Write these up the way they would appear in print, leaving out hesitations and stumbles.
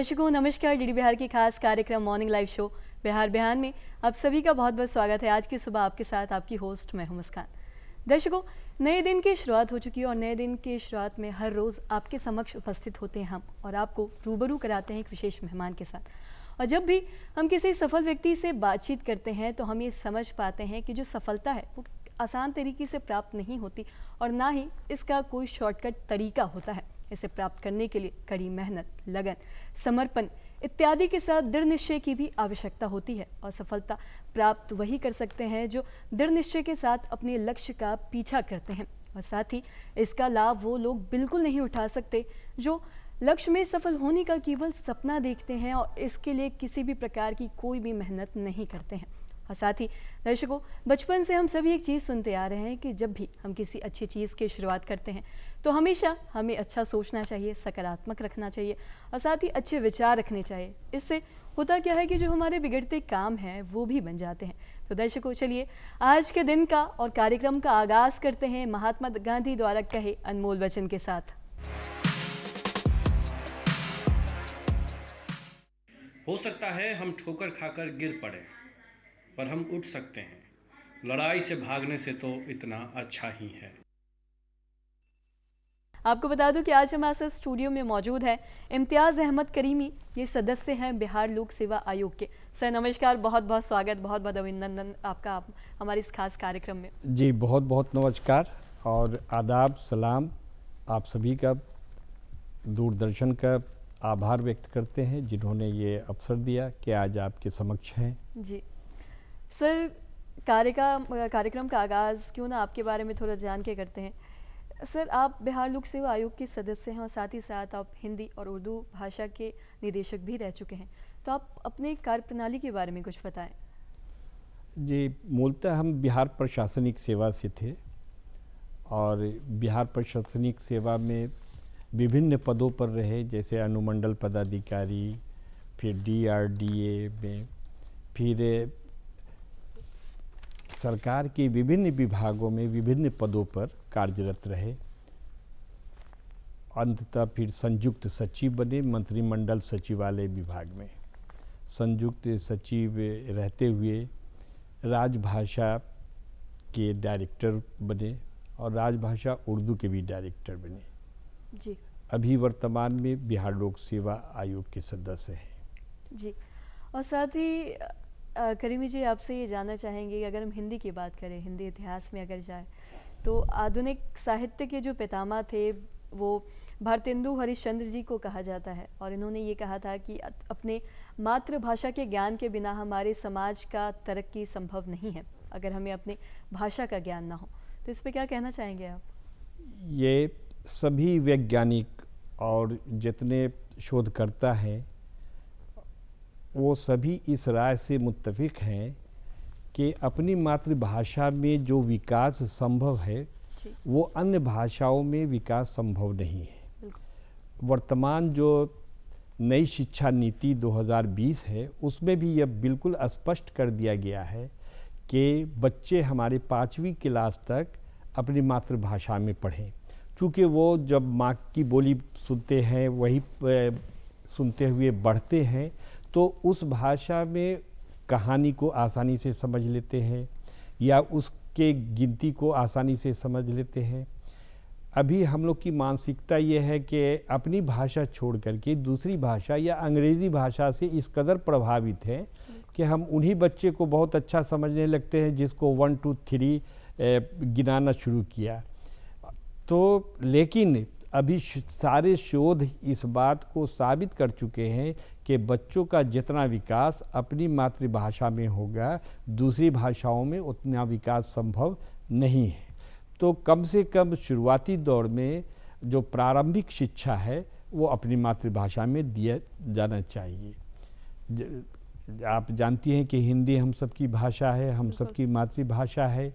दर्शकों नमस्कार। डीडी बिहार की खास कार्यक्रम मॉर्निंग लाइव शो बिहार बिहान में आप सभी का बहुत बहुत स्वागत है। आज की सुबह आपके साथ आपकी होस्ट मैं हूं मुस्कान। दर्शकों, नए दिन की शुरुआत हो चुकी है और नए दिन की शुरुआत में हर रोज़ आपके समक्ष उपस्थित होते हैं हम और आपको रूबरू कराते हैं एक विशेष मेहमान के साथ। और जब भी हम किसी सफल व्यक्ति से बातचीत करते हैं तो हम ये समझ पाते हैं कि जो सफलता है वो आसान तरीके से प्राप्त नहीं होती और ना ही इसका कोई शॉर्टकट तरीका होता है। इसे प्राप्त करने के लिए कड़ी मेहनत, लगन, समर्पण इत्यादि के साथ दृढ़ निश्चय की भी आवश्यकता होती है और सफलता प्राप्त वही कर सकते हैं जो दृढ़ निश्चय के साथ अपने लक्ष्य का पीछा करते हैं। और साथ ही इसका लाभ वो लोग बिल्कुल नहीं उठा सकते जो लक्ष्य में सफल होने का केवल सपना देखते हैं और इसके लिए किसी भी प्रकार की कोई भी मेहनत नहीं करते हैं। और साथ ही दर्शकों, बचपन से हम सभी एक चीज़ सुनते आ रहे हैं कि जब भी हम किसी अच्छी चीज़ की शुरुआत करते हैं तो हमेशा हमें अच्छा सोचना चाहिए, सकारात्मक रखना चाहिए और साथ ही अच्छे विचार रखने चाहिए। इससे होता क्या है कि जो हमारे बिगड़ते काम हैं वो भी बन जाते हैं। तो दर्शकों, चलिए आज के दिन का और कार्यक्रम का आगाज करते हैं महात्मा गांधी द्वारा कहे अनमोल वचन के साथ। हो सकता है हम ठोकर खाकर गिर पड़े पर हम उठ सकते हैं। लड़ाई से भागने से तो इतना अच्छा ही है। आपको बता दूं कि आज हमारे साथ स्टूडियो में मौजूद है इम्तियाज़ अहमद करीमी। ये सदस्य हैं बिहार लोक सेवा आयोग के। सर नमस्कार, बहुत बहुत स्वागत, बहुत बहुत अभिनंदन आपका हमारे इस खास कार्यक्रम में। जी बहुत बहुत नमस्कार और आदाब, सलाम। आप सभी का दूरदर्शन का आभार व्यक्त करते हैं जिन्होंने ये अवसर दिया कि आज आपके समक्ष हैं। जी सर, कार्यक्रम का आगाज़ क्यों ना आपके बारे में थोड़ा जान के करते हैं। सर, आप बिहार लोक सेवा आयोग के सदस्य हैं और साथ ही साथ आप हिंदी और उर्दू भाषा के निदेशक भी रह चुके हैं, तो आप अपने कार्यप्रणाली के बारे में कुछ बताएं। जी, मूलतः हम बिहार प्रशासनिक सेवा से थे और बिहार प्रशासनिक सेवा में विभिन्न पदों पर रहे, जैसे अनुमंडल पदाधिकारी, फिर DRDA में, फिर सरकार के विभिन्न विभागों में विभिन्न पदों पर कार्यरत रहे। अंततः फिर संयुक्त सचिव बने मंत्रिमंडल सचिवालय विभाग में। संयुक्त सचिव रहते हुए राजभाषा के डायरेक्टर बने और राजभाषा उर्दू के भी डायरेक्टर बने। जी, अभी वर्तमान में बिहार लोक सेवा आयोग के सदस्य हैं। जी, और साथ ही करीमी जी, आपसे ये जानना चाहेंगे कि अगर हम हिंदी की बात करें, हिंदी इतिहास में अगर जाए तो आधुनिक साहित्य के जो पितामह थे वो भारतेंदु हरिश्चंद्र जी को कहा जाता है और इन्होंने ये कहा था कि अपने मातृभाषा के ज्ञान के बिना हमारे समाज का तरक्की संभव नहीं है, अगर हमें अपने भाषा का ज्ञान ना हो। तो इस पर क्या कहना चाहेंगे आप? ये सभी वैज्ञानिक और जितने शोधकर्ता हैं वो सभी इस राय से मुत्तफिक हैं कि अपनी मातृभाषा में जो विकास संभव है वो अन्य भाषाओं में विकास संभव नहीं है। वर्तमान जो नई शिक्षा नीति 2020 है उसमें भी यह बिल्कुल स्पष्ट कर दिया गया है कि बच्चे हमारे 5वीं क्लास तक अपनी मातृभाषा में पढ़ें, क्योंकि वो जब माँ की बोली सुनते हैं वही सुनते हुए बढ़ते हैं तो उस भाषा में कहानी को आसानी से समझ लेते हैं या उसके गिनती को आसानी से समझ लेते हैं। अभी हम लोग की मानसिकता ये है कि अपनी भाषा छोड़ करके दूसरी भाषा या अंग्रेज़ी भाषा से इस कदर प्रभावित हैं कि हम उन्हीं बच्चे को बहुत अच्छा समझने लगते हैं जिसको 1 2 3 गिनाना शुरू किया। तो लेकिन अभी सारे शोध इस बात को साबित कर चुके हैं कि बच्चों का जितना विकास अपनी मातृभाषा में होगा दूसरी भाषाओं में उतना विकास संभव नहीं है। तो कम से कम शुरुआती दौर में जो प्रारंभिक शिक्षा है वो अपनी मातृभाषा में दिया जाना चाहिए। आप जानती हैं कि हिंदी हम सबकी भाषा है, हम सबकी मातृभाषा है,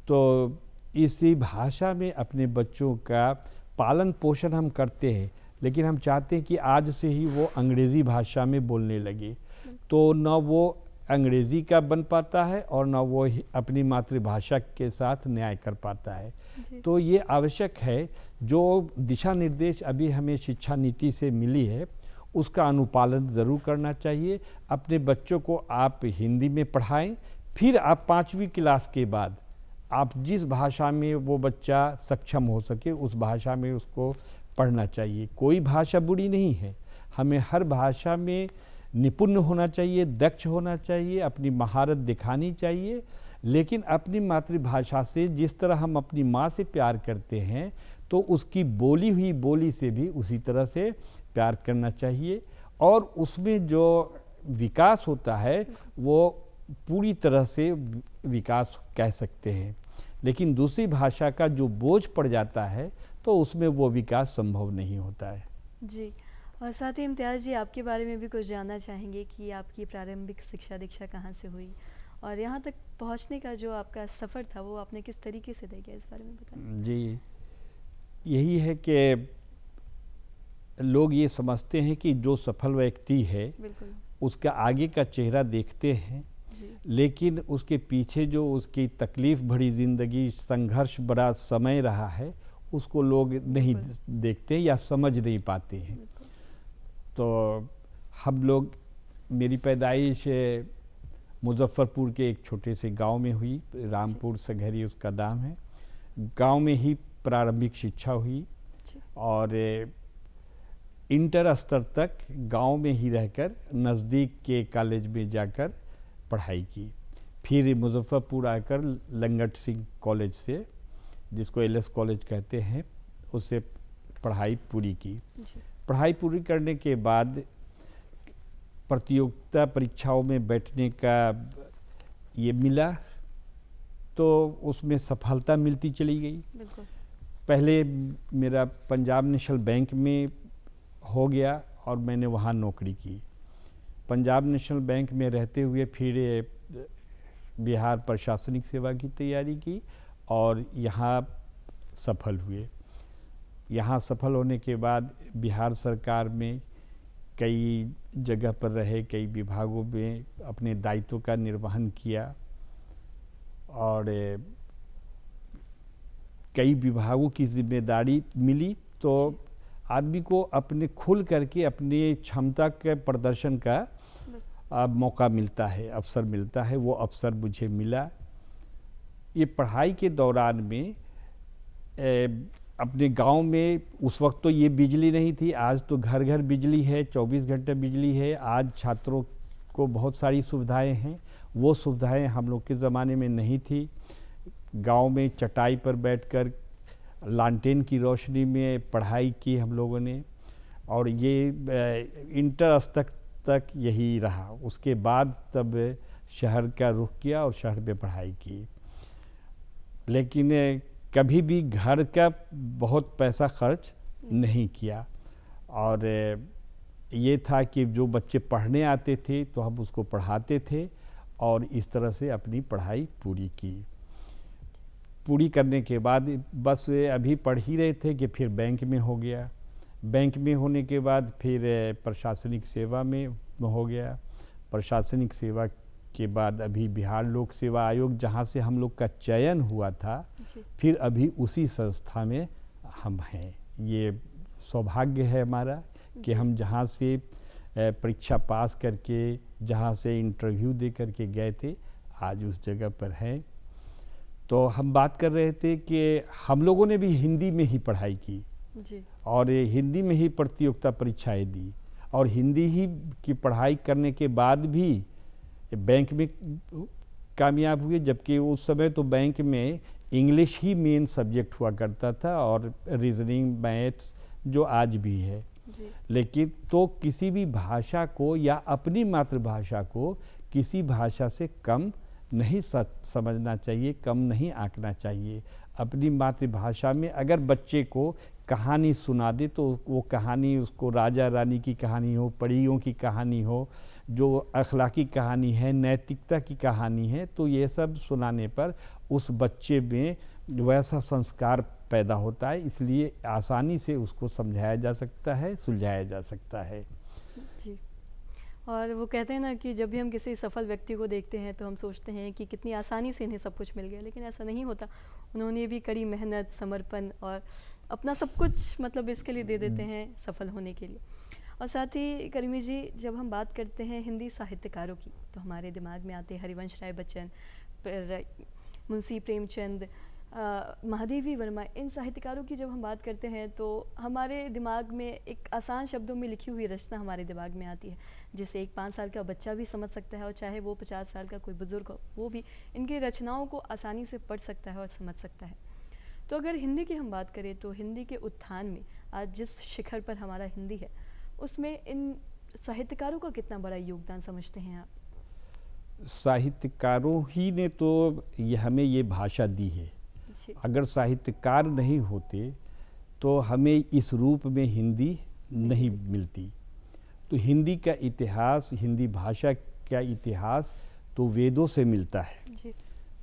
तो इसी भाषा में अपने बच्चों का पालन पोषण हम करते हैं, लेकिन हम चाहते हैं कि आज से ही वो अंग्रेज़ी भाषा में बोलने लगे, तो न वो अंग्रेज़ी का बन पाता है और न वो अपनी मातृभाषा के साथ न्याय कर पाता है। तो ये आवश्यक है, जो दिशा निर्देश अभी हमें शिक्षा नीति से मिली है उसका अनुपालन ज़रूर करना चाहिए। अपने बच्चों को आप हिंदी में पढ़ाएं, फिर आप 5वीं क्लास के बाद आप जिस भाषा में वो बच्चा सक्षम हो सके उस भाषा में उसको पढ़ना चाहिए। कोई भाषा बुरी नहीं है, हमें हर भाषा में निपुण होना चाहिए, दक्ष होना चाहिए, अपनी महारत दिखानी चाहिए। लेकिन अपनी मातृभाषा से जिस तरह हम अपनी माँ से प्यार करते हैं तो उसकी बोली हुई बोली से भी उसी तरह से प्यार करना चाहिए, और उसमें जो विकास होता है वो पूरी तरह से विकास कह सकते हैं। लेकिन दूसरी भाषा का जो बोझ पड़ जाता है तो उसमें वो विकास संभव नहीं होता है। जी, और साथ ही इम्तियाज़ जी, आपके बारे में भी कुछ जानना चाहेंगे कि आपकी प्रारंभिक शिक्षा दीक्षा कहाँ से हुई और यहाँ तक पहुँचने का जो आपका सफ़र था वो आपने किस तरीके से तय किया, इस बारे में बताएं। जी, यही है कि लोग ये समझते हैं कि जो सफल व्यक्ति है बिल्कुल उसका आगे का चेहरा देखते हैं, लेकिन उसके पीछे जो उसकी तकलीफ़ भरी ज़िंदगी, संघर्ष भरा समय रहा है उसको लोग नहीं देखते या समझ नहीं पाते हैं। तो हम लोग, मेरी पैदाइश मुजफ्फरपुर के एक छोटे से गांव में हुई, रामपुर सघरी उसका नाम है। गांव में ही प्रारंभिक शिक्षा हुई और इंटर स्तर तक गांव में ही रहकर नज़दीक के कॉलेज में जाकर पढ़ाई की। फिर मुजफ्फरपुर आकर लंगट सिंह कॉलेज से, जिसको एलएस कॉलेज कहते हैं, उससे पढ़ाई पूरी की। पढ़ाई पूरी करने के बाद प्रतियोगिता परीक्षाओं में बैठने का ये मिला तो उसमें सफलता मिलती चली गई। पहले मेरा पंजाब नेशनल बैंक में हो गया और मैंने वहाँ नौकरी की। पंजाब नेशनल बैंक में रहते हुए फिर बिहार प्रशासनिक सेवा की तैयारी की और यहाँ सफल हुए। यहाँ सफल होने के बाद बिहार सरकार में कई जगह पर रहे, कई विभागों में अपने दायित्व का निर्वहन किया और कई विभागों की जिम्मेदारी मिली तो आदमी को अपने खुल करके अपने क्षमता के प्रदर्शन का मौका मिलता है, अवसर मिलता है। वो अवसर मुझे मिला। ये पढ़ाई के दौरान में अपने गांव में उस वक्त तो ये बिजली नहीं थी, आज तो घर घर बिजली है, 24 घंटे बिजली है। आज छात्रों को बहुत सारी सुविधाएं हैं, वो सुविधाएं हम लोग के ज़माने में नहीं थी। गांव में चटाई पर बैठकर लालटेन की रोशनी में पढ़ाई की हम लोगों ने और ये इंटर स्तर तक यही रहा। उसके बाद तब शहर का रुख किया और शहर में पढ़ाई की। लेकिन कभी भी घर का बहुत पैसा खर्च नहीं किया और ये था कि जो बच्चे पढ़ने आते थे तो हम उसको पढ़ाते थे और इस तरह से अपनी पढ़ाई पूरी की। पूरी करने के बाद बस अभी पढ़ ही रहे थे कि फिर बैंक में हो गया। बैंक में होने के बाद फिर प्रशासनिक सेवा में हो गया। प्रशासनिक सेवा के बाद अभी बिहार लोक सेवा आयोग, जहाँ से हम लोग का चयन हुआ था, फिर अभी उसी संस्था में हम हैं। ये सौभाग्य है हमारा कि हम जहाँ से परीक्षा पास करके, जहाँ से इंटरव्यू दे करके गए थे, आज उस जगह पर हैं। तो हम बात कर रहे थे कि हम लोगों ने भी हिंदी में ही पढ़ाई की और हिंदी में ही प्रतियोगिता परीक्षाएं दी और हिंदी ही की पढ़ाई करने के बाद भी बैंक में कामयाब हुए। जबकि उस समय तो बैंक में इंग्लिश ही मेन सब्जेक्ट हुआ करता था और रीजनिंग, मैथ्स जो आज भी है। लेकिन तो किसी भी भाषा को या अपनी मातृभाषा को किसी भाषा से कम नहीं समझना चाहिए, कम नहीं आंकना चाहिए। अपनी मातृभाषा में अगर बच्चे को कहानी सुना दे तो वो कहानी, उसको राजा रानी की कहानी हो, परियों की कहानी हो, जो अखलाकी कहानी है, नैतिकता की कहानी है, तो ये सब सुनाने पर उस बच्चे में वैसा संस्कार पैदा होता है। इसलिए आसानी से उसको समझाया जा सकता है, सुलझाया जा सकता है। जी, और वो कहते हैं ना कि जब भी हम किसी सफल व्यक्ति को देखते हैं तो हम सोचते हैं कि कितनी आसानी से इन्हें सब कुछ मिल गया, लेकिन ऐसा नहीं होता। उन्होंने भी कड़ी मेहनत, समर्पण और अपना सब कुछ मतलब इसके लिए दे देते हैं सफल होने के लिए। और साथ ही करीमी जी, जब हम बात करते हैं हिंदी साहित्यकारों की तो हमारे दिमाग में आते हैं हरिवंश राय बच्चन, मुंशी प्रेमचंद, महादेवी वर्मा। इन साहित्यकारों की जब हम बात करते हैं तो हमारे दिमाग में एक आसान शब्दों में लिखी हुई रचना हमारे दिमाग में आती है, जिसे एक 5 साल का बच्चा भी समझ सकता है और चाहे वो 50 साल का कोई बुज़ुर्ग हो, वो भी इनकी रचनाओं को आसानी से पढ़ सकता है और समझ सकता है। तो अगर हिंदी की हम बात करें तो हिंदी के उत्थान में आज जिस शिखर पर हमारा हिंदी है, उसमें इन साहित्यकारों का कितना बड़ा योगदान समझते हैं आप? साहित्यकारों ही ने तो हमें ये भाषा दी है। जी अगर साहित्यकार नहीं होते तो हमें इस रूप में हिंदी नहीं मिलती। तो हिंदी का इतिहास, हिंदी भाषा का इतिहास तो वेदों से मिलता है। जी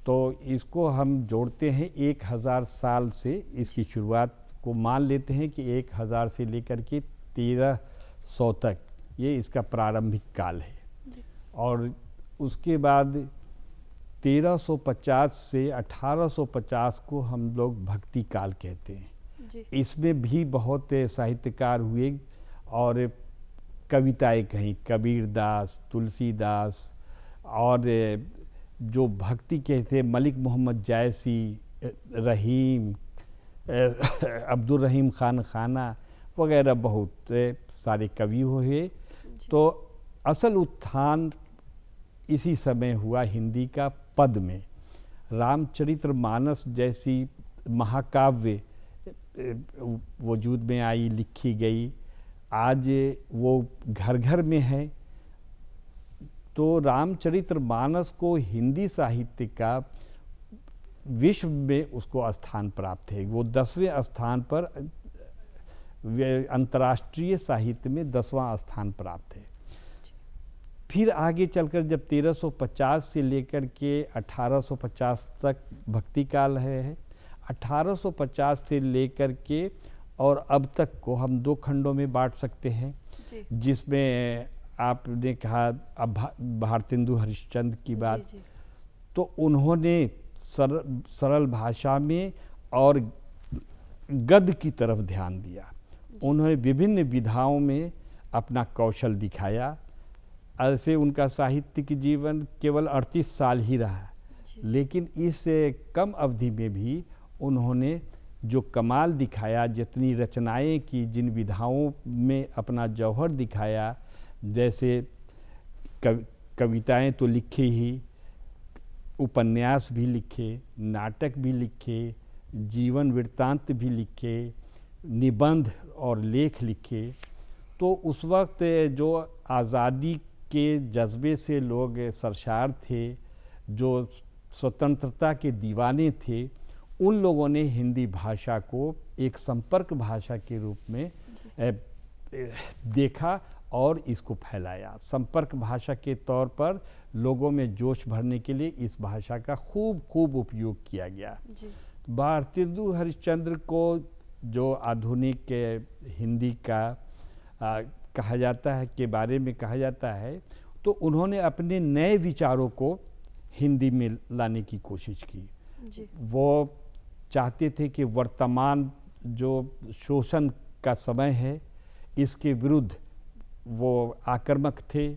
तो इसको हम जोड़ते हैं 1000 साल से, इसकी शुरुआत को मान लेते हैं कि 1000 से लेकर के 1300 तक ये इसका प्रारंभिक काल है। जी और उसके बाद 1350 से 1850 को हम लोग भक्ति काल कहते हैं। जी इसमें भी बहुत साहित्यकार हुए और कविताएं कहीं कबीरदास, तुलसीदास और जो भक्ति कहते हैं मलिक मोहम्मद जायसी, रहीम, अब्दुल रहीम खान खाना वगैरह बहुत सारे कवि हुए। तो असल उत्थान इसी समय हुआ हिंदी का पद में। रामचरितमानस जैसी महाकाव्य वजूद में आई, लिखी गई, आज वो घर घर में है। तो रामचरितमानस को हिंदी साहित्य का विश्व में उसको स्थान प्राप्त है। वो 10वें स्थान पर, अंतर्राष्ट्रीय साहित्य में 10वां स्थान प्राप्त है। फिर आगे चलकर जब 1350 से लेकर के 1850 तक भक्ति काल है, 1850 से लेकर के और अब तक को हम 2 खंडों में बांट सकते हैं, जिसमें आपने कहा अब भारतेंदु हरिश्चंद्र की बात। जी, जी। तो उन्होंने सरल भाषा में और गद्य की तरफ ध्यान दिया। उन्होंने विभिन्न विधाओं में अपना कौशल दिखाया। ऐसे उनका साहित्यिक जीवन केवल 38 साल ही रहा, लेकिन इस कम अवधि में भी उन्होंने जो कमाल दिखाया, जितनी रचनाएं की, जिन विधाओं में अपना जौहर दिखाया, जैसे कविताएं तो लिखे ही, उपन्यास भी लिखे, नाटक भी लिखे, जीवन वृत्तांत भी लिखे, निबंध और लेख लिखे। तो उस वक्त जो आज़ादी के जज्बे से लोग सरशार थे, जो स्वतंत्रता के दीवाने थे, उन लोगों ने हिंदी भाषा को एक संपर्क भाषा के रूप में देखा और इसको फैलाया। संपर्क भाषा के तौर पर लोगों में जोश भरने के लिए इस भाषा का खूब उपयोग किया गया। भारतेंदु हरिश्चंद्र को जो आधुनिक हिंदी का कहा जाता है, के बारे में कहा जाता है, तो उन्होंने अपने नए विचारों को हिंदी में लाने की कोशिश की। वो चाहते थे कि वर्तमान जो शोषण का समय है, इसके विरुद्ध वो आक्रामक थे,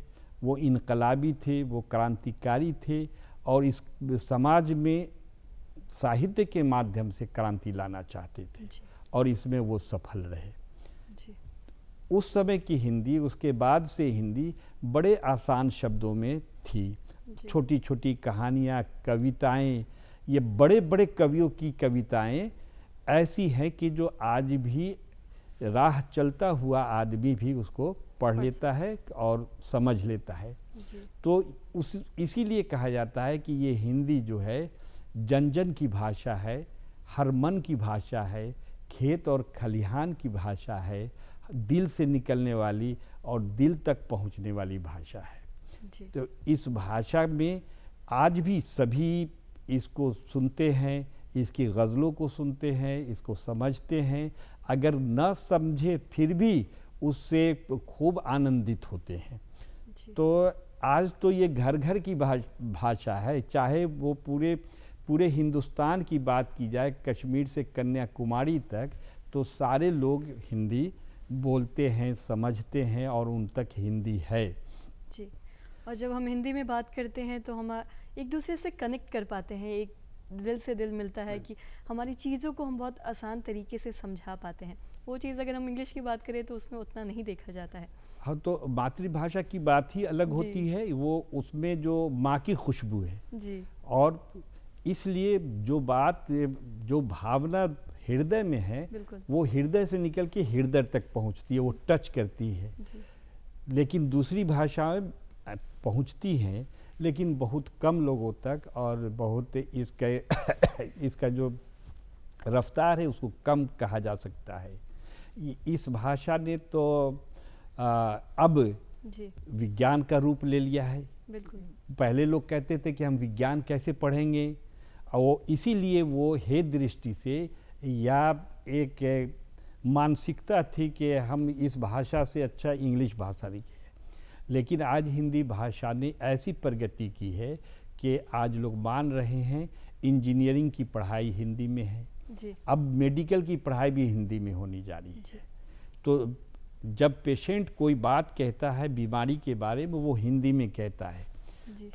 वो इनकलाबी थे, वो क्रांतिकारी थे और इस समाज में साहित्य के माध्यम से क्रांति लाना चाहते थे और इसमें वो सफल रहे। उस समय की हिंदी, उसके बाद से हिंदी बड़े आसान शब्दों में थी। छोटी छोटी कहानियाँ, कविताएं, ये बड़े बड़े कवियों की कविताएं ऐसी हैं कि जो आज भी राह चलता हुआ आदमी भी उसको पढ़ लेता है और समझ लेता है। तो इसीलिए कहा जाता है कि ये हिंदी जो है जन जन की भाषा है, हर मन की भाषा है, खेत और खलिहान की भाषा है, दिल से निकलने वाली और दिल तक पहुंचने वाली भाषा है। तो इस भाषा में आज भी सभी इसको सुनते हैं, इसकी गज़लों को सुनते हैं, इसको समझते हैं। अगर न समझे फिर भी उससे खूब आनंदित होते हैं। तो आज तो ये घर घर की भाषा है। चाहे वो पूरे हिंदुस्तान की बात की जाए, कश्मीर से कन्याकुमारी तक, तो सारे लोग हिंदी बोलते हैं, समझते हैं और उन तक हिंदी है। जी। और जब हम हिंदी में बात करते हैं तो हम एक दूसरे से कनेक्ट कर पाते हैं, एक दिल से दिल मिलता है कि हमारी चीज़ों को हम बहुत आसान तरीके से समझा पाते हैं। वो चीज़ अगर हम इंग्लिश की बात करें तो उसमें उतना नहीं देखा जाता है। हाँ, तो मातृभाषा की बात ही अलग जी। होती है, वो उसमें जो माँ की खुशबू है जी। और इसलिए जो बात, जो भावना हृदय में है बिल्कुल। वो हृदय से निकल के हृदय तक पहुंचती है, वो टच करती है। जी। लेकिन दूसरी भाषाएं पहुंचती हैं लेकिन बहुत कम लोगों तक, और बहुत इसका जो रफ्तार है उसको कम कहा जा सकता है। इस भाषा ने तो अब जी। विज्ञान का रूप ले लिया है। बिल्कुल। पहले लोग कहते थे कि हम विज्ञान कैसे पढ़ेंगे, और वो इसीलिए वो हे दृष्टि से या एक मानसिकता थी कि हम इस भाषा से अच्छा इंग्लिश भाषा लिखें। लेकिन आज हिंदी भाषा ने ऐसी प्रगति की है कि आज लोग मान रहे हैं इंजीनियरिंग की पढ़ाई हिंदी में है, जी। अब मेडिकल की पढ़ाई भी हिंदी में होनी जा रही जी। है। तो जब पेशेंट कोई बात कहता है बीमारी के बारे में वो हिंदी में कहता है, जी।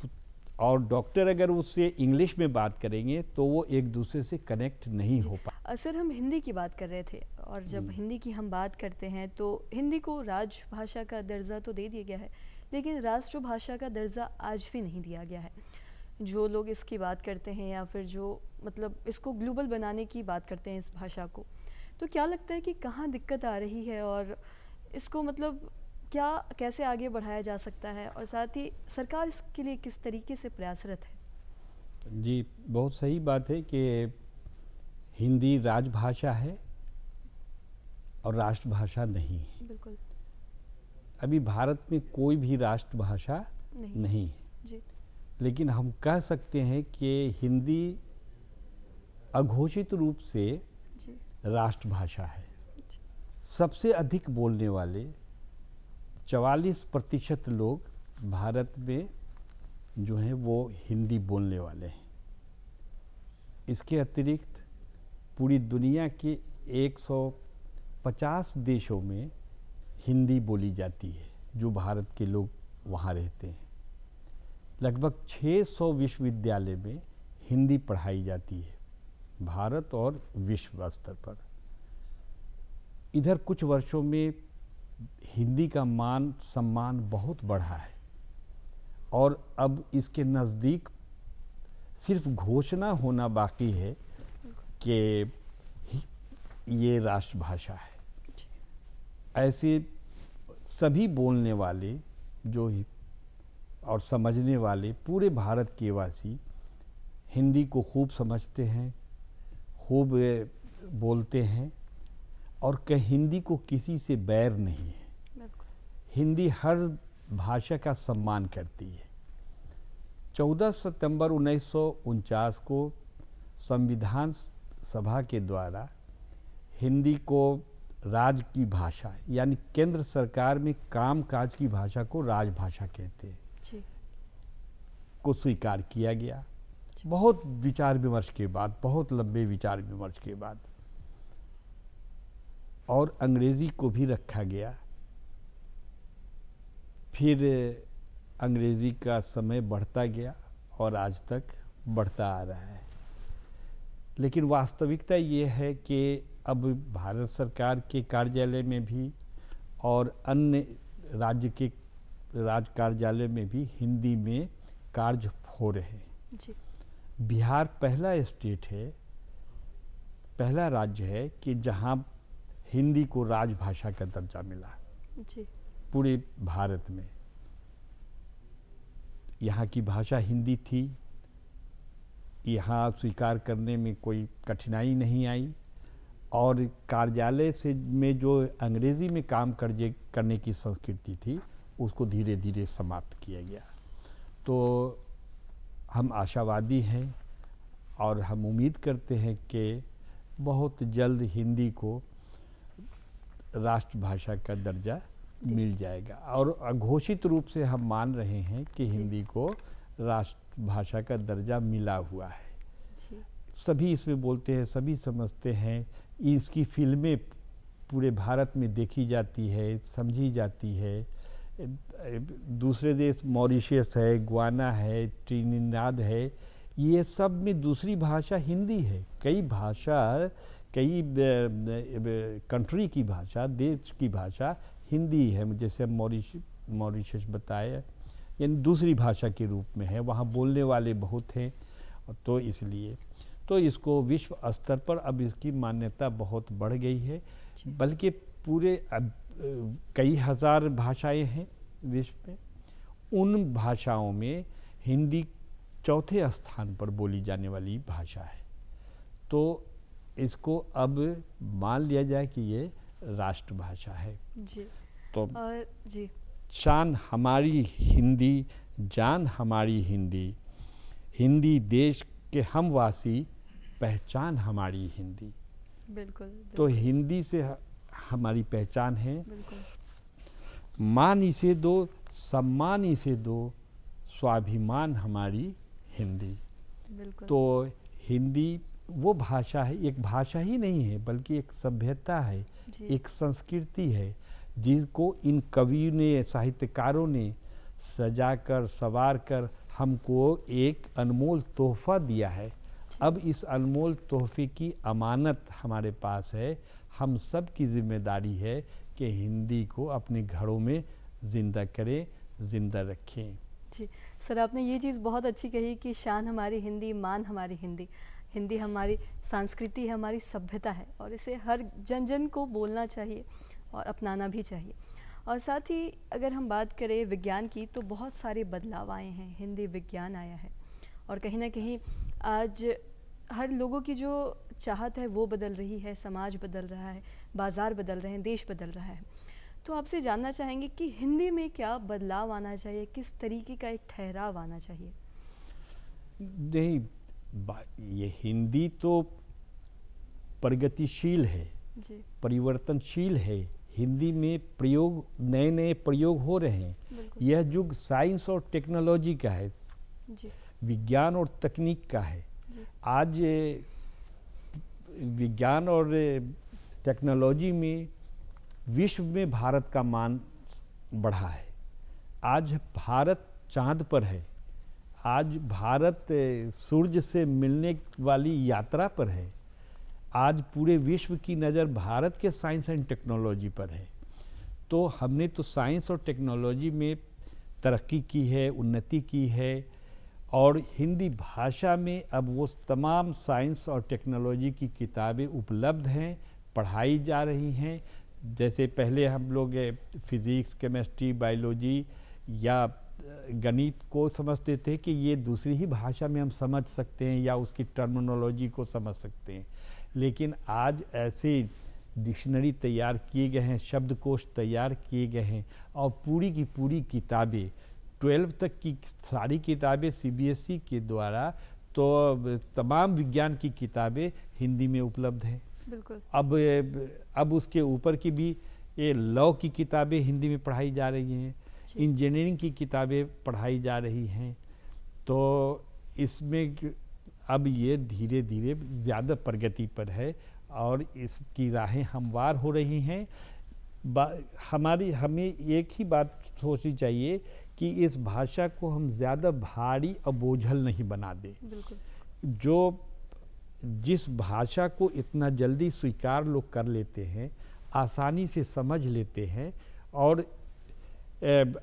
और डॉक्टर अगर उससे इंग्लिश में बात करेंगे तो वो एक दूसरे से कनेक्ट नहीं हो पा। सर, हम हिंदी की बात कर रहे थे और जब हिंदी की हम बात करते हैं तो हिंदी को राजभाषा का दर्जा तो दे दिया गया है, लेकिन राष्ट्रभाषा का दर्जा आज भी नहीं दिया गया है। जो लोग इसकी बात करते हैं या फिर जो मतलब इसको ग्लोबल बनाने की बात करते हैं इस भाषा को, तो क्या लगता है कि कहाँ दिक्कत आ रही है और इसको मतलब क्या कैसे आगे बढ़ाया जा सकता है, और साथ ही सरकार इसके लिए किस तरीके से प्रयासरत है? जी, बहुत सही बात है कि हिंदी राजभाषा है और राष्ट्रभाषा नहीं है। बिल्कुल। अभी भारत में कोई भी राष्ट्रभाषा नहीं है, जी। लेकिन हम कह सकते हैं कि हिंदी अघोषित रूप से जी। राष्ट्रभाषा है। जी। सबसे अधिक बोलने वाले 44% लोग भारत में जो हैं वो हिंदी बोलने वाले हैं। इसके अतिरिक्त पूरी दुनिया के 150 देशों में हिंदी बोली जाती है, जो भारत के लोग वहाँ रहते हैं। लगभग 600 विश्वविद्यालय में हिंदी पढ़ाई जाती है, भारत और विश्व स्तर पर। इधर कुछ वर्षों में हिंदी का मान सम्मान बहुत बढ़ा है और अब इसके नज़दीक सिर्फ घोषणा होना बाकी है कि ये राष्ट्रभाषा है। ऐसे सभी बोलने वाले जो और समझने वाले पूरे भारत के वासी हिंदी को खूब समझते हैं, खूब बोलते हैं, और हिंदी को किसी से बैर नहीं है। हिंदी हर भाषा का सम्मान करती है। 14 सितंबर 1949 को संविधान सभा के द्वारा हिंदी को राज्य की भाषा यानी केंद्र सरकार में कामकाज की भाषा को राजभाषा कहते हैं जी। को स्वीकार किया गया। बहुत विचार विमर्श के बाद, बहुत लंबे विचार विमर्श के बाद, और अंग्रेज़ी को भी रखा गया। फिर अंग्रेज़ी का समय बढ़ता गया और आज तक बढ़ता आ रहा है। लेकिन वास्तविकता ये है कि अब भारत सरकार के कार्यालय में भी और अन्य राज्य के राज कार्यालय में भी हिंदी में कार्य हो रहे हैं। जी। बिहार पहला स्टेट है, पहला राज्य है कि जहाँ हिंदी को राजभाषा का दर्जा मिला जी। पूरे भारत में। यहाँ की भाषा हिंदी थी, यहाँ स्वीकार करने में कोई कठिनाई नहीं आई, और कार्यालय से में जो अंग्रेज़ी में काम करने की संस्कृति थी उसको धीरे धीरे समाप्त किया गया। तो हम आशावादी हैं और हम उम्मीद करते हैं कि बहुत जल्द हिंदी को राष्ट्रभाषा का दर्जा मिल जाएगा, और अघोषित रूप से हम मान रहे हैं कि हिंदी को राष्ट्रभाषा का दर्जा मिला हुआ है। जी। सभी इसमें बोलते हैं, सभी समझते हैं, इसकी फिल्में पूरे भारत में देखी जाती है, समझी जाती है। दूसरे देश मॉरिशस है, गुयाना है, ट्रिनिडाद है, ये सब में दूसरी भाषा हिंदी है। कई कई कंट्री की भाषा, देश की भाषा हिंदी है। जैसे मॉरिशस बताया, यानी दूसरी भाषा के रूप में है, वहाँ बोलने वाले बहुत हैं। तो इसलिए तो इसको विश्व स्तर पर अब इसकी मान्यता बहुत बढ़ गई है, बल्कि पूरे अब कई हजार भाषाएं हैं विश्व में। उन भाषाओं में हिंदी चौथे स्थान पर बोली जाने वाली भाषा है। तो इसको अब मान लिया जाए कि ये राष्ट्रभाषा है। जी। तो और जी, शान हमारी हिंदी, जान हमारी हिंदी, हिंदी देश के हम वासी, पहचान हमारी हिंदी। बिल्कुल, तो बिल्कुल, हिंदी से हमारी पहचान है। बिल्कुल। मान इसे दो, सम्मान इसे दो, स्वाभिमान हमारी हिंदी। बिल्कुल। तो हिंदी वो भाषा है, एक भाषा ही नहीं है बल्कि एक सभ्यता है, जी। एक संस्कृति है, जिनको इन कवियों ने, साहित्यकारों ने सजाकर संवार कर हमको एक अनमोल तोहफा दिया है। अब इस अनमोल तोहफे की अमानत हमारे पास है। हम सब की जिम्मेदारी है कि हिंदी को अपने घरों में ज़िंदा करें, ज़िंदा रखें। जी सर, आपने ये चीज़ बहुत अच्छी कही कि शान हमारी हिंदी, मान हमारी हिंदी। हिंदी हमारी संस्कृति है, हमारी सभ्यता है, और इसे हर जन जन को बोलना चाहिए और अपनाना भी चाहिए। और साथ ही अगर हम बात करें विज्ञान की, तो बहुत सारे बदलाव आए हैं, हिंदी विज्ञान आया है, और कहीं ना कहीं आज हर लोगों की जो चाहत है वो बदल रही है, समाज बदल रहा है, बाज़ार बदल रहे हैं, देश बदल रहा है। तो आपसे जानना चाहेंगे कि हिंदी में क्या बदलाव आना चाहिए, किस तरीके का एक ठहराव आना चाहिए? नहीं, ये हिंदी तो प्रगतिशील है, जी, परिवर्तनशील है। हिंदी में प्रयोग, नए नए प्रयोग हो रहे हैं। बिल्कुल। यह युग साइंस और टेक्नोलॉजी का है, जी, विज्ञान और तकनीक का है। जी, आज विज्ञान और टेक्नोलॉजी में विश्व में भारत का मान बढ़ा है। आज भारत चांद पर है, आज भारत सूर्य से मिलने वाली यात्रा पर है। आज पूरे विश्व की नज़र भारत के साइंस एंड टेक्नोलॉजी पर है। तो हमने तो साइंस और टेक्नोलॉजी में तरक्की की है, उन्नति की है, और हिंदी भाषा में अब वो तमाम साइंस और टेक्नोलॉजी की किताबें उपलब्ध हैं, पढ़ाई जा रही हैं। जैसे पहले हम लोग फिज़िक्स, केमिस्ट्री, बायोलॉजी या गणित को समझते थे कि ये दूसरी ही भाषा में हम समझ सकते हैं या उसकी टर्मिनोलॉजी को समझ सकते हैं, लेकिन आज ऐसे डिक्शनरी तैयार किए गए हैं, शब्दकोश तैयार किए गए हैं, और पूरी की पूरी किताबें 12 तक की सारी किताबें CBSE के द्वारा, तो तमाम विज्ञान की किताबें हिंदी में उपलब्ध हैं। बिल्कुल। अब उसके ऊपर की भी ये लॉ की किताबें हिंदी में पढ़ाई जा रही हैं, इंजीनियरिंग की किताबें पढ़ाई जा रही हैं। तो इसमें अब ये धीरे धीरे ज़्यादा प्रगति पर है और इसकी राहें हमवार हो रही हैं। हमें एक ही बात सोचनी चाहिए कि इस भाषा को हम ज़्यादा भारी और बोझल नहीं बना दें। बिल्कुल। जिस भाषा को इतना जल्दी स्वीकार लोग कर लेते हैं, आसानी से समझ लेते हैं, और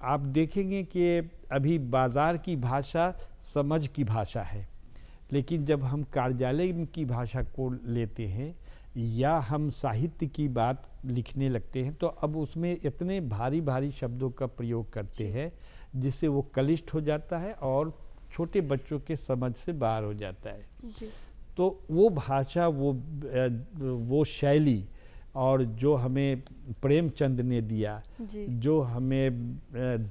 आप देखेंगे कि अभी बाज़ार की भाषा समझ की भाषा है, लेकिन जब हम कार्यालय की भाषा को लेते हैं या हम साहित्य की बात लिखने लगते हैं, तो अब उसमें इतने भारी भारी शब्दों का प्रयोग करते हैं जिससे वो क्लिष्ट हो जाता है और छोटे बच्चों के समझ से बाहर हो जाता है। जी। तो वो भाषा, वो शैली, और जो हमें प्रेमचंद ने दिया, जो हमें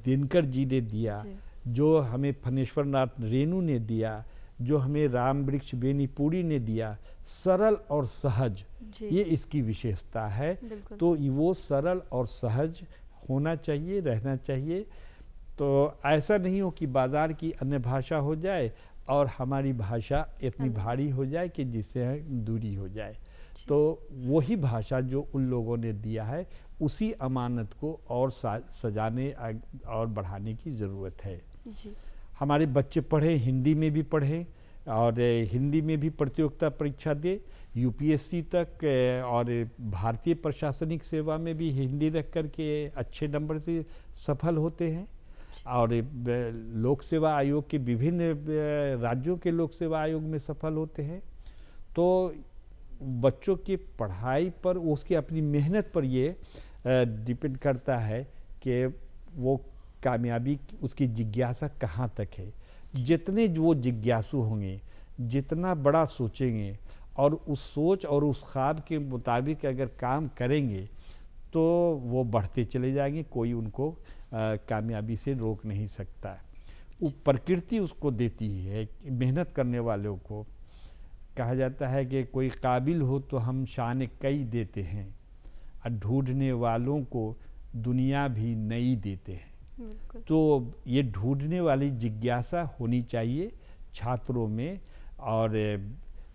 दिनकर जी ने दिया, जो हमें फणेश्वर नाथ रेणु ने दिया, जो हमें राम वृक्ष बेनीपुरी ने दिया, सरल और सहज, ये इसकी विशेषता है। तो वो सरल और सहज होना चाहिए, रहना चाहिए। तो ऐसा नहीं हो कि बाज़ार की अन्य भाषा हो जाए और हमारी भाषा इतनी भारी हो जाए कि जिससे दूरी हो जाए। तो वही भाषा जो उन लोगों ने दिया है, उसी अमानत को और सजाने और बढ़ाने की ज़रूरत है। जी। हमारे बच्चे पढ़े, हिंदी में भी पढ़े और हिंदी में भी प्रतियोगिता परीक्षा दे, यूपीएससी तक और भारतीय प्रशासनिक सेवा में भी हिंदी रख कर के अच्छे नंबर से सफल होते हैं। और लोक सेवा आयोग के विभिन्न राज्यों के लोक सेवा आयोग में सफल होते हैं। तो बच्चों की पढ़ाई पर, उसकी अपनी मेहनत पर ये डिपेंड करता है कि वो कामयाबी, उसकी जिज्ञासा कहाँ तक है। जितने वो जिज्ञासु होंगे, जितना बड़ा सोचेंगे और उस सोच और उस ख्वाब के मुताबिक अगर काम करेंगे तो वो बढ़ते चले जाएंगे, कोई उनको कामयाबी से रोक नहीं सकता। वो प्रकृति उसको देती है। मेहनत करने वालों को कहा जाता है कि कोई काबिल हो तो हम शान कई देते हैं, और ढूंढने वालों को दुनिया भी नई देते हैं। तो ये ढूंढने वाली जिज्ञासा होनी चाहिए छात्रों में, और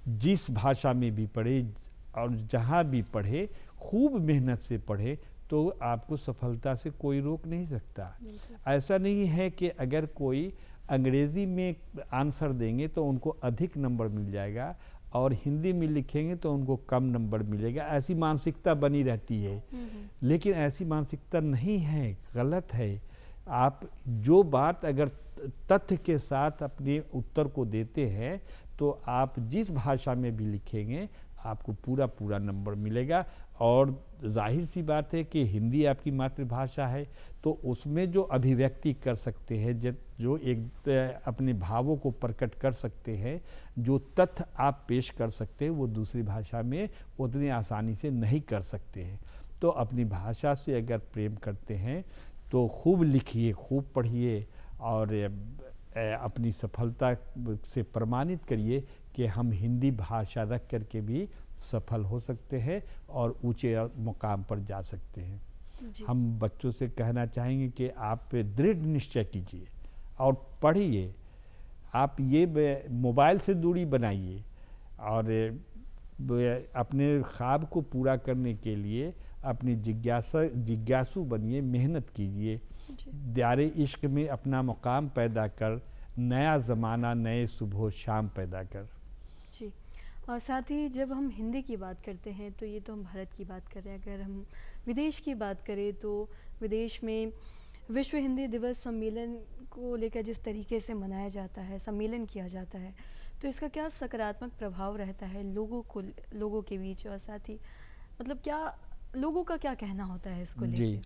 जिस भाषा में भी पढ़े और जहाँ भी पढ़े, खूब मेहनत से पढ़े तो आपको सफलता से कोई रोक नहीं सकता। ऐसा नहीं है कि अगर कोई अंग्रेज़ी में आंसर देंगे तो उनको अधिक नंबर मिल जाएगा और हिंदी में लिखेंगे तो उनको कम नंबर मिलेगा। ऐसी मानसिकता बनी रहती है, लेकिन ऐसी मानसिकता नहीं है, गलत है। आप जो बात अगर तथ्य के साथ अपने उत्तर को देते हैं तो आप जिस भाषा में भी लिखेंगे आपको पूरा नंबर मिलेगा। और जाहिर सी बात है कि हिंदी आपकी मातृभाषा है, तो उसमें जो अभिव्यक्ति कर सकते हैं, जो एक अपने भावों को प्रकट कर सकते हैं, जो तथ्य आप पेश कर सकते हैं, वो दूसरी भाषा में उतनी आसानी से नहीं कर सकते हैं। तो अपनी भाषा से अगर प्रेम करते हैं तो खूब लिखिए, खूब पढ़िए और अपनी सफलता से प्रमाणित करिए कि हम हिंदी भाषा रख करके भी सफल हो सकते हैं और ऊंचे मुकाम पर जा सकते हैं। हम बच्चों से कहना चाहेंगे कि आप दृढ़ निश्चय कीजिए और पढ़िए। आप ये मोबाइल से दूरी बनाइए और अपने ख्वाब को पूरा करने के लिए अपनी जिज्ञासु बनिए, मेहनत कीजिए। दायरे इश्क में अपना मुकाम पैदा कर, नया ज़माना नए सुबह शाम पैदा कर। जी। और साथ ही जब हम हिंदी की बात करते हैं तो ये तो हम भारत की बात कर रहे हैं। अगर हम विदेश की बात करें तो विदेश में विश्व हिंदी दिवस सम्मेलन को लेकर जिस तरीके से मनाया जाता है, सम्मेलन किया जाता है, तो इसका क्या सकारात्मक प्रभाव रहता है लोगों के बीच, और साथ ही मतलब क्या लोगों का क्या कहना होता है इसको लेकर? जी,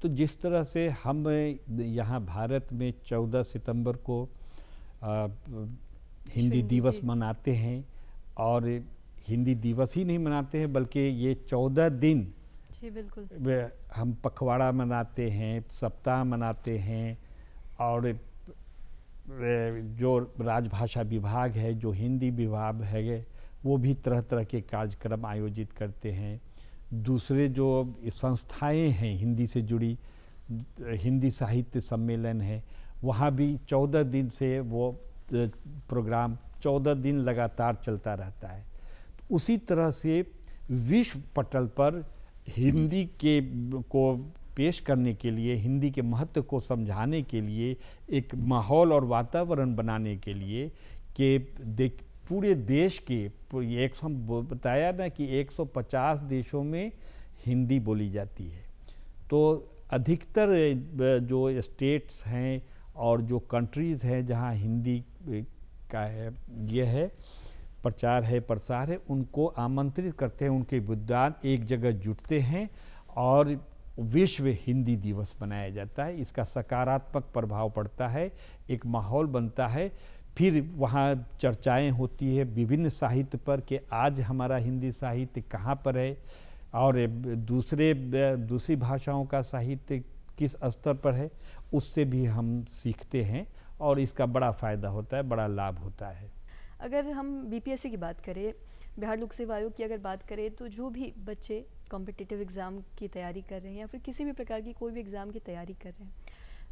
तो जिस तरह से हम यहाँ भारत में 14 सितंबर को हिंदी दिवस मनाते हैं, और हिंदी दिवस ही नहीं मनाते हैं बल्कि ये 14 दिन जी बिल्कुल हम पखवाड़ा मनाते हैं, सप्ताह मनाते हैं, और जो राजभाषा विभाग है, जो हिंदी विभाग है, वो भी तरह तरह के कार्यक्रम आयोजित करते हैं। दूसरे जो संस्थाएं हैं हिंदी से जुड़ी, हिंदी साहित्य सम्मेलन है, वहाँ भी 14 दिन से वो प्रोग्राम 14 दिन लगातार चलता रहता है। उसी तरह से विश्व पटल पर हिंदी को पेश करने के लिए, हिंदी के महत्व को समझाने के लिए, एक माहौल और वातावरण बनाने के लिए कि पूरे देश के बताया ना कि 150 देशों में हिंदी बोली जाती है। तो अधिकतर जो स्टेट्स हैं और जो कंट्रीज़ हैं जहां हिंदी का है ये है प्रचार है, प्रसार है, उनको आमंत्रित करते हैं, उनके विद्वान एक जगह जुटते हैं और विश्व हिंदी दिवस मनाया जाता है। इसका सकारात्मक प्रभाव पड़ता है, एक माहौल बनता है। फिर वहाँ चर्चाएं होती है विभिन्न साहित्य पर कि आज हमारा हिंदी साहित्य कहाँ पर है और दूसरी भाषाओं का साहित्य किस स्तर पर है, उससे भी हम सीखते हैं और इसका बड़ा फ़ायदा होता है, बड़ा लाभ होता है। अगर हम बीपीएससी की बात करें, बिहार लोक सेवा आयोग की अगर बात करें, तो जो भी बच्चे कॉम्पिटिटिव एग्ज़ाम की तैयारी कर रहे हैं या फिर किसी भी प्रकार की कोई भी एग्ज़ाम की तैयारी कर रहे हैं,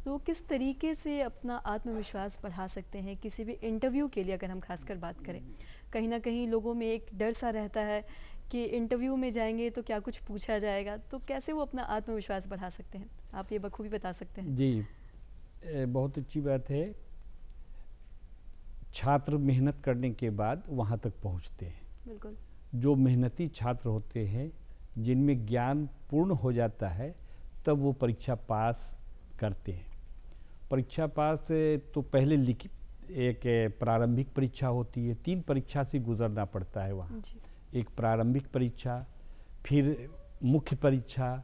तो किस तरीके से अपना आत्मविश्वास बढ़ा सकते हैं? किसी भी इंटरव्यू के लिए अगर हम खासकर बात करें, कहीं ना कहीं लोगों में एक डर सा रहता है कि इंटरव्यू में जाएंगे तो क्या कुछ पूछा जाएगा, तो कैसे वो अपना आत्मविश्वास बढ़ा सकते हैं? आप ये बखूबी बता सकते हैं। जी, बहुत अच्छी बात है। छात्र मेहनत करने के बाद वहाँ तक पहुँचते हैं। बिल्कुल। जो जो मेहनती छात्र होते हैं, जिनमें ज्ञान पूर्ण हो जाता है, तब वो परीक्षा पास करते हैं। परीक्षा पास तो पहले लिखित एक प्रारंभिक परीक्षा होती है, 3 परीक्षा से गुजरना पड़ता है वहाँ। जी। एक प्रारंभिक परीक्षा, फिर मुख्य परीक्षा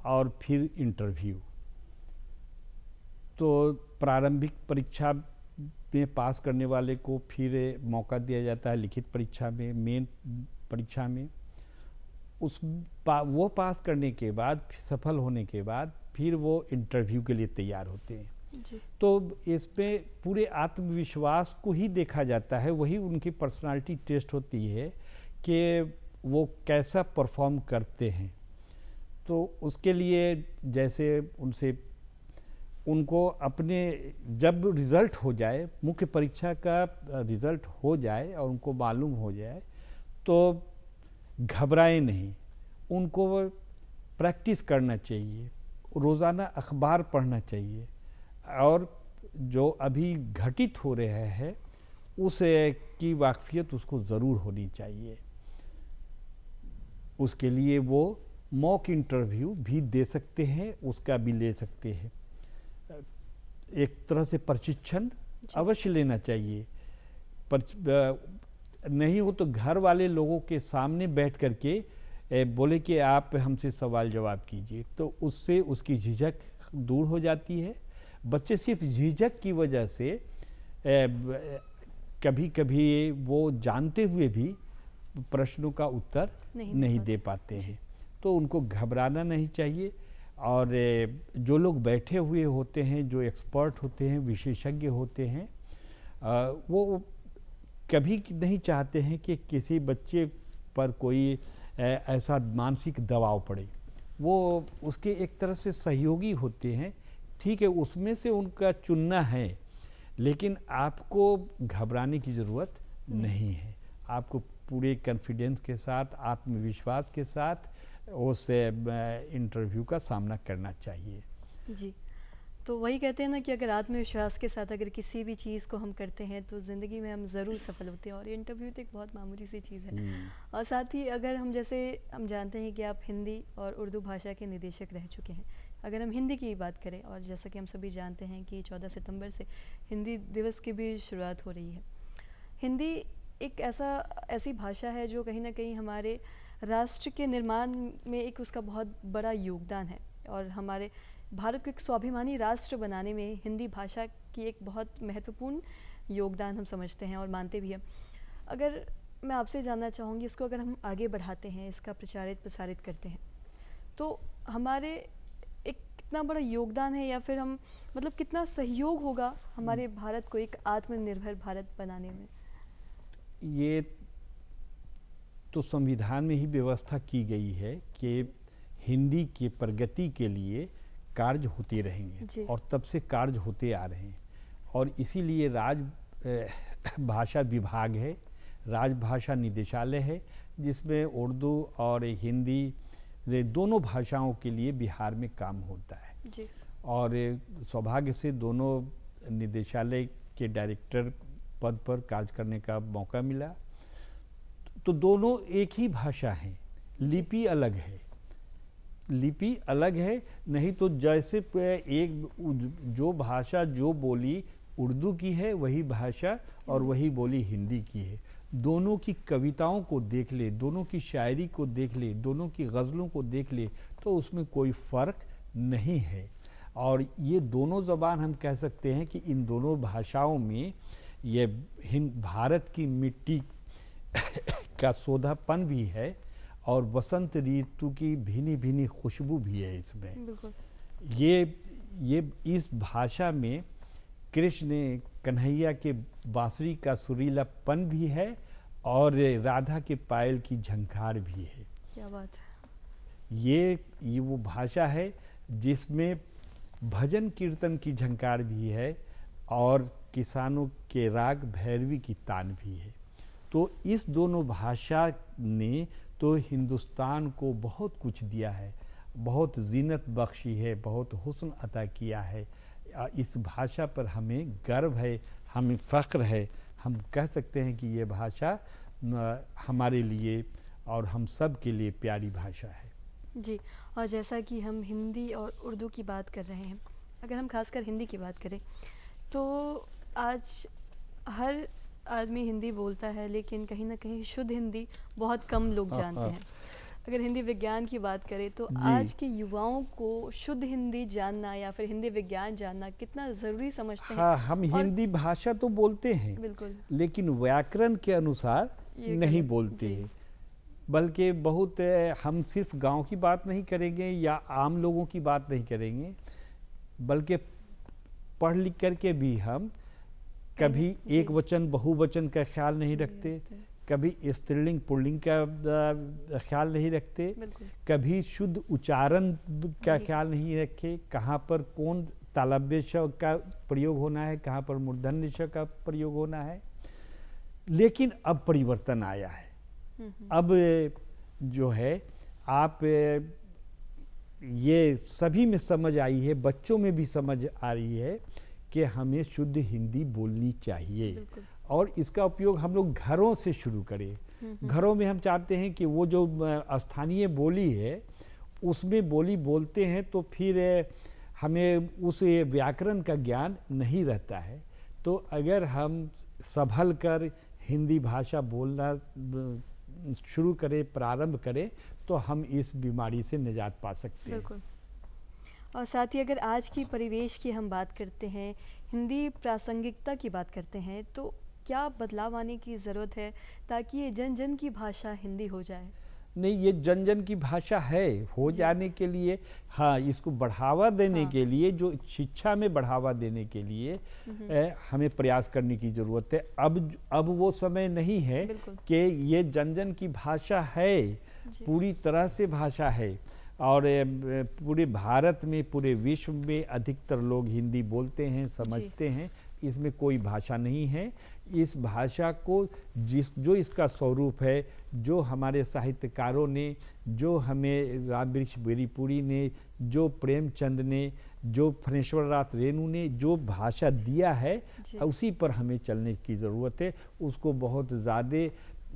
और फिर इंटरव्यू। तो प्रारंभिक परीक्षा में पास करने वाले को फिर मौका दिया जाता है लिखित परीक्षा में, मेन परीक्षा में। वो पास करने के बाद, सफल होने के बाद, फिर वो इंटरव्यू के लिए तैयार होते हैं। जी। तो इसमें पूरे आत्मविश्वास को ही देखा जाता है, वही उनकी पर्सनालिटी टेस्ट होती है कि वो कैसा परफॉर्म करते हैं। तो उसके लिए जैसे उनको अपने जब रिज़ल्ट हो जाए, मुख्य परीक्षा का रिज़ल्ट हो जाए और उनको मालूम हो जाए, तो घबराए नहीं। उनको प्रैक्टिस करना चाहिए, रोज़ाना अखबार पढ़ना चाहिए और जो अभी घटित हो रहा है उस की वाकफियत उसको ज़रूर होनी चाहिए। उसके लिए वो मॉक इंटरव्यू भी दे सकते हैं, उसका भी ले सकते हैं। एक तरह से प्रशिक्षण अवश्य लेना चाहिए। नहीं हो तो घर वाले लोगों के सामने बैठ करके बोले कि आप हमसे सवाल जवाब कीजिए, तो उससे उसकी झिझक दूर हो जाती है। बच्चे सिर्फ झिझक की वजह से कभी कभी वो जानते हुए भी प्रश्नों का उत्तर नहीं दे पाते हैं। तो उनको घबराना नहीं चाहिए। और जो लोग बैठे हुए होते हैं, जो एक्सपर्ट होते हैं, विशेषज्ञ होते हैं, वो कभी नहीं चाहते हैं कि किसी बच्चे पर कोई ऐसा मानसिक दबाव पड़े। वो उसके एक तरह से सहयोगी होते हैं। ठीक है, उसमें से उनका चुनना है, लेकिन आपको घबराने की ज़रूरत नहीं है। आपको पूरे कॉन्फिडेंस के साथ, आत्मविश्वास के साथ उस इंटरव्यू का सामना करना चाहिए। जी। तो वही कहते हैं ना कि अगर आत्मविश्वास के साथ अगर किसी भी चीज़ को हम करते हैं तो ज़िंदगी में हम ज़रूर सफल होते हैं, और ये इंटरव्यू तो एक बहुत मामूली सी चीज़ है। और साथ ही अगर हम हम जानते हैं कि आप हिंदी और उर्दू भाषा के निदेशक रह चुके हैं। अगर हम हिंदी की बात करें, और जैसा कि हम सभी जानते हैं कि 14 सितंबर से हिंदी दिवस की भी शुरुआत हो रही है। हिंदी एक ऐसी भाषा है जो कहीं ना कहीं हमारे राष्ट्र के निर्माण में एक उसका बहुत बड़ा योगदान है, और हमारे भारत को एक स्वाभिमानी राष्ट्र बनाने में हिंदी भाषा की एक बहुत महत्वपूर्ण योगदान हम समझते हैं और मानते भी हैं। अगर मैं आपसे जानना चाहूँगी, इसको अगर हम आगे बढ़ाते हैं, इसका प्रचारित प्रसारित करते हैं, तो हमारे एक कितना बड़ा योगदान है, या फिर हम मतलब कितना सहयोग होगा हमारे भारत को एक आत्मनिर्भर भारत बनाने में? ये तो संविधान में ही व्यवस्था की गई है कि हिंदी की प्रगति के लिए कार्य होते रहेंगे, और तब से कार्य होते आ रहे हैं। और इसीलिए भाषा विभाग है, राजभाषा निदेशालय है, जिसमें उर्दू और हिंदी दोनों भाषाओं के लिए बिहार में काम होता है। जी। और सौभाग्य से दोनों निदेशालय के डायरेक्टर पद पर कार्य करने का मौका मिला। तो दोनों एक ही भाषा हैं, लिपि अलग है। लिपि अलग है, नहीं तो जैसे एक जो भाषा जो बोली उर्दू की है, वही भाषा और वही बोली हिंदी की है। दोनों की कविताओं को देख ले, दोनों की शायरी को देख ले, दोनों की गज़लों को देख ले, तो उसमें कोई फ़र्क नहीं है। और ये दोनों ज़बान हम कह सकते हैं कि इन दोनों भाषाओं में ये भारत की मिट्टी का सोधापन भी है, और बसंत ऋतु की भीनी भीनी खुशबू भी है इसमें। बिल्कुल। ये इस भाषा में कृष्ण कन्हैया के बांसुरी का सुरीलापन भी है, और राधा के पायल की झंकार भी है। क्या बात है। ये वो भाषा है जिसमें भजन कीर्तन की झंकार भी है, और किसानों के राग भैरवी की तान भी है। तो इस दोनों भाषा ने तो हिंदुस्तान को बहुत कुछ दिया है, बहुत ज़ीनत बख्शी है, बहुत हुस्न अता किया है। इस भाषा पर हमें गर्व है, हमें फ़ख्र है। हम कह सकते हैं कि ये भाषा हमारे लिए और हम सब के लिए प्यारी भाषा है। जी, और जैसा कि हम हिंदी और उर्दू की बात कर रहे हैं, अगर हम खासकर हिंदी की बात करें तो आज हर आदमी हिंदी बोलता है, लेकिन कहीं ना कहीं शुद्ध हिंदी बहुत कम लोग जानते हैं। अगर हिंदी विज्ञान की बात करें तो आज के युवाओं को शुद्ध हिंदी जानना या फिर हिंदी विज्ञान जानना कितना ज़रूरी समझते हैं? हाँ, हम हिंदी भाषा तो बोलते हैं, बिल्कुल, लेकिन व्याकरण के अनुसार ये नहीं गलत, बोलते जी। हैं। बल्कि बहुत हम सिर्फ गांव की बात नहीं करेंगे या आम लोगों की बात नहीं करेंगे, बल्कि पढ़ लिख करके भी हम कभी जी। एक वचन बहुवचन का ख्याल नहीं रखते, कभी स्त्रीलिंग पुल्लिंग का ख्याल नहीं रखते, बिल्कुल, कभी शुद्ध उच्चारण का जी। ख्याल नहीं रखे, कहाँ पर कौन तालव्य श का प्रयोग होना है, कहाँ पर मूर्धन्य श का प्रयोग होना है। लेकिन अब परिवर्तन आया है। अब जो है आप ये सभी में समझ आई है, बच्चों में भी समझ आ रही है कि हमें शुद्ध हिंदी बोलनी चाहिए बिल्कुल। और इसका उपयोग हम लोग घरों से शुरू करें। घरों में हम चाहते हैं कि वो जो स्थानीय बोली है उसमें बोली बोलते हैं तो फिर हमें उस व्याकरण का ज्ञान नहीं रहता है। तो अगर हम संभल कर हिंदी भाषा बोलना शुरू करें, प्रारंभ करें, तो हम इस बीमारी से निजात पा सकते हैं। बिल्कुल। और साथ ही अगर आज की परिवेश की हम बात करते हैं, हिंदी प्रासंगिकता की बात करते हैं, तो क्या बदलाव आने की ज़रूरत है ताकि ये जन जन की भाषा हिंदी हो जाए? नहीं, ये जन जन की भाषा है, हो जाने के लिए हाँ, इसको बढ़ावा देने के लिए, जो शिक्षा में बढ़ावा देने के लिए हमें प्रयास करने की ज़रूरत है। अब वो समय नहीं है बिल्कुल। कि ये जन जन की भाषा है, पूरी तरह से भाषा है और पूरे भारत में, पूरे विश्व में अधिकतर लोग हिंदी बोलते हैं, समझते हैं। इसमें कोई भाषा नहीं है। इस भाषा को जो इसका स्वरूप है, जो हमारे साहित्यकारों ने, जो हमें रामवृक्ष बेरीपुरी ने, जो प्रेमचंद ने, जो फणेश्वर नाथ रेणु ने जो भाषा दिया है, उसी पर हमें चलने की ज़रूरत है। उसको बहुत ज़्यादा,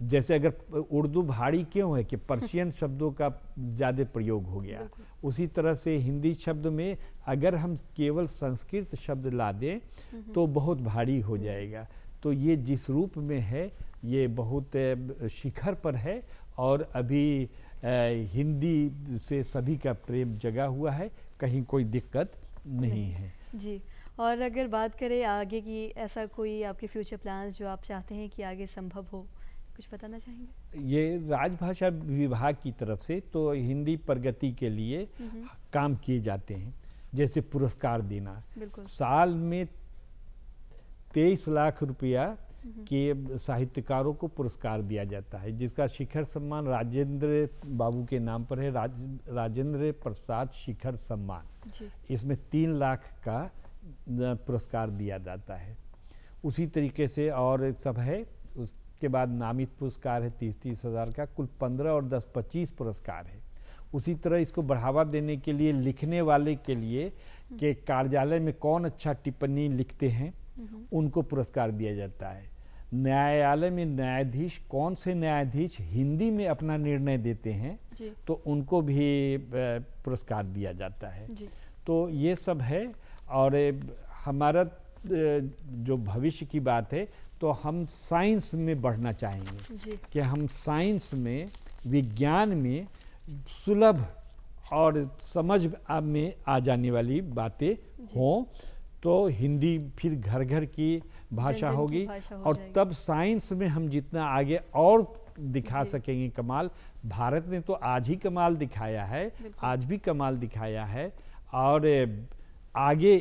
जैसे अगर उर्दू भारी क्यों है कि पर्शियन शब्दों का ज़्यादा प्रयोग हो गया, उसी तरह से हिंदी शब्द में अगर हम केवल संस्कृत शब्द ला दें तो बहुत भारी हो जाएगा। तो ये जिस रूप में है ये बहुत शिखर पर है और अभी हिंदी से सभी का प्रेम जगा हुआ है, कहीं कोई दिक्कत नहीं है। जी, और अगर बात करें आगे की, ऐसा कोई आपके फ्यूचर प्लान्स जो आप चाहते हैं कि आगे संभव हो, कुछ बताना चाहेंगे? ये राजभाषा विभाग की तरफ से तो हिंदी प्रगति के लिए काम किए जाते हैं, जैसे पुरस्कार देना। साल में 23 लाख रुपया के साहित्यकारों को पुरस्कार दिया जाता है, जिसका शिखर सम्मान राजेंद्र बाबू के नाम पर है, राजेंद्र प्रसाद शिखर सम्मान। इसमें 3 लाख का पुरस्कार दिया जाता है। उसी तरीके से और सब है। उसके बाद नामित पुरस्कार है 30-30 हज़ार का, कुल 15 और 10-25 पुरस्कार है। उसी तरह इसको बढ़ावा देने के लिए लिखने वाले के लिए कि कार्यालय में कौन अच्छा टिप्पणी लिखते हैं उनको पुरस्कार दिया जाता है। न्यायालय में न्यायाधीश, कौन से न्यायाधीश हिंदी में अपना निर्णय देते हैं तो उनको भी पुरस्कार दिया जाता है। तो ये सब है। और हमारा जो भविष्य की बात है तो हम साइंस में बढ़ना चाहेंगे कि हम साइंस में, विज्ञान में सुलभ और समझ में आ जाने वाली बातें हों, तो हिंदी फिर घर घर की भाषा होगी और तब साइंस में हम जितना आगे और दिखा सकेंगे कमाल। भारत ने तो आज ही कमाल दिखाया है, आज भी कमाल दिखाया है और आगे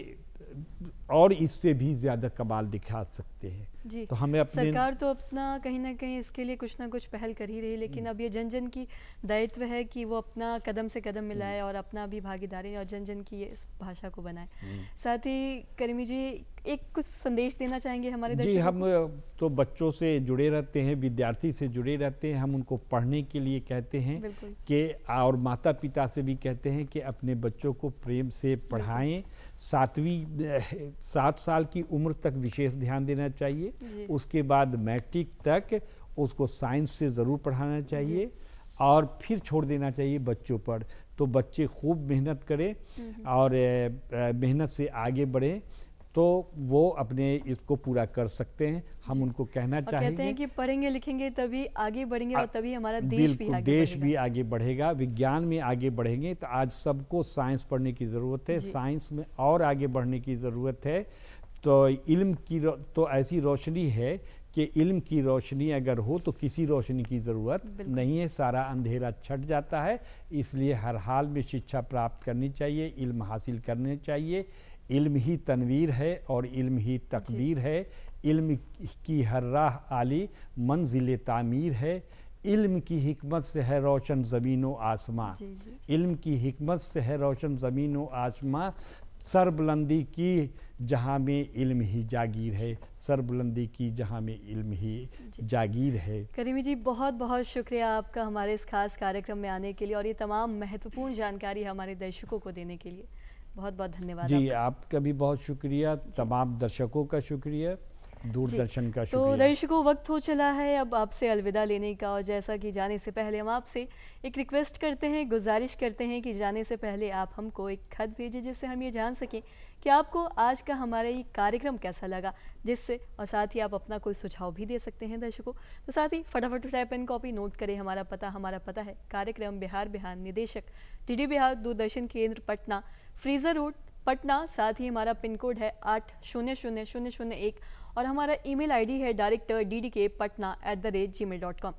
और इससे भी ज़्यादा कमाल दिखा सकते हैं। जी। तो हमें अपने सरकार तो अपना कहीं ना कहीं इसके लिए कुछ ना कुछ पहल कर ही रही, लेकिन अब ये जन जन की दायित्व है कि वो अपना कदम से कदम मिलाए और अपना भी भागीदारी और जन जन की ये इस भाषा को बनाए। साथ ही करीमी जी एक कुछ संदेश देना चाहेंगे हमारे जी, दर्शकों हम को? तो बच्चों से जुड़े रहते हैं, विद्यार्थी से जुड़े रहते हैं, हम उनको पढ़ने के लिए कहते हैं बिल्कुल। कि और माता पिता से भी कहते हैं कि अपने बच्चों को प्रेम से पढ़ाएं। 7 साल की उम्र तक विशेष ध्यान देना चाहिए, जी। उसके बाद मैट्रिक तक उसको साइंस से ज़रूर पढ़ाना चाहिए और फिर छोड़ देना चाहिए बच्चों पर। तो बच्चे खूब मेहनत करें और मेहनत से आगे बढ़ें तो वो अपने इसको पूरा कर सकते हैं। हम उनको कहना और कहते हैं चाहेंगे कि पढ़ेंगे लिखेंगे तभी आगे बढ़ेंगे और तभी हमारा देश भी बिल्कुल आगे देश बढ़ेगा। भी आगे बढ़ेगा, विज्ञान में आगे बढ़ेंगे। तो आज सबको साइंस पढ़ने की ज़रूरत है, जी। साइंस में और आगे बढ़ने की ज़रूरत है। तो इल्म की तो ऐसी रोशनी है कि इल्म की रोशनी अगर हो तो किसी रोशनी की ज़रूरत बिल्कुल। नहीं है, सारा अंधेरा छट जाता है। इसलिए हर हाल में शिक्षा प्राप्त करनी चाहिए, इल्म हासिल करने चाहिए। इल्म ही तनवीर है और इल्म ही तकदीर है। इल्म की हर राह आली मंजिल तामीर है। इल्म की हिकमत से है रोशन ज़मीन व आसमां। जी, जी। इल्म की हिकमत से है रोशन ज़मीन व आसमां। सरबुलंदी की जहाँ में इल्म ही जागीर है, सरबुलंदी की जहाँ में इल्म ही जागीर है। करीमी जी बहुत बहुत शुक्रिया आपका हमारे इस खास कार्यक्रम में आने के लिए और ये तमाम महत्वपूर्ण जानकारी हमारे दर्शकों को देने के लिए बहुत बहुत धन्यवाद जी, आपका। आपका भी बहुत शुक्रिया, तमाम दर्शकों का शुक्रिया, दूरदर्शन का तो शुक्रिया। दर्शकों वक्त हो चला है अब आपसे अलविदा लेने का, और जैसा कि जाने से पहले हम आपसे एक रिक्वेस्ट करते हैं, गुजारिश करते हैं कि जाने से पहले आप हमको एक खत भेजें जिससे हम ये जान सकें कि आपको आज का हमारा ये कार्यक्रम कैसा लगा, जिससे और साथ ही आप अपना कोई सुझाव भी दे सकते हैं दर्शकों। तो साथ ही फटाफट उठाए पेन कॉपी नोट करें हमारा पता है कार्यक्रम बिहार बिहार, निदेशक टीडी बिहार, दूरदर्शन केंद्र पटना, फ्रीजर रोड पटना। साथ ही हमारा पिन कोड है 800001 और हमारा ईमेल आईडी है director ddkpatna@gmail.com।